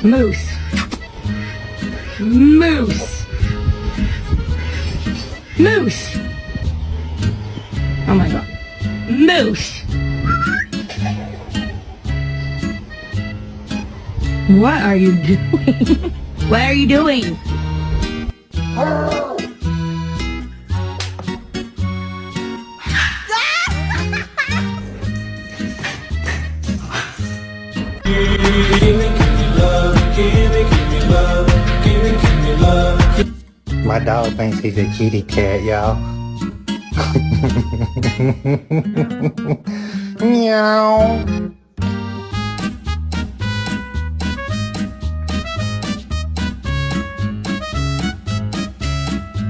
Moose. Moose. Moose. Oh my god. Moose. What are you doing? What are you doing? My dog thinks he's a kitty cat, y'all. Meow.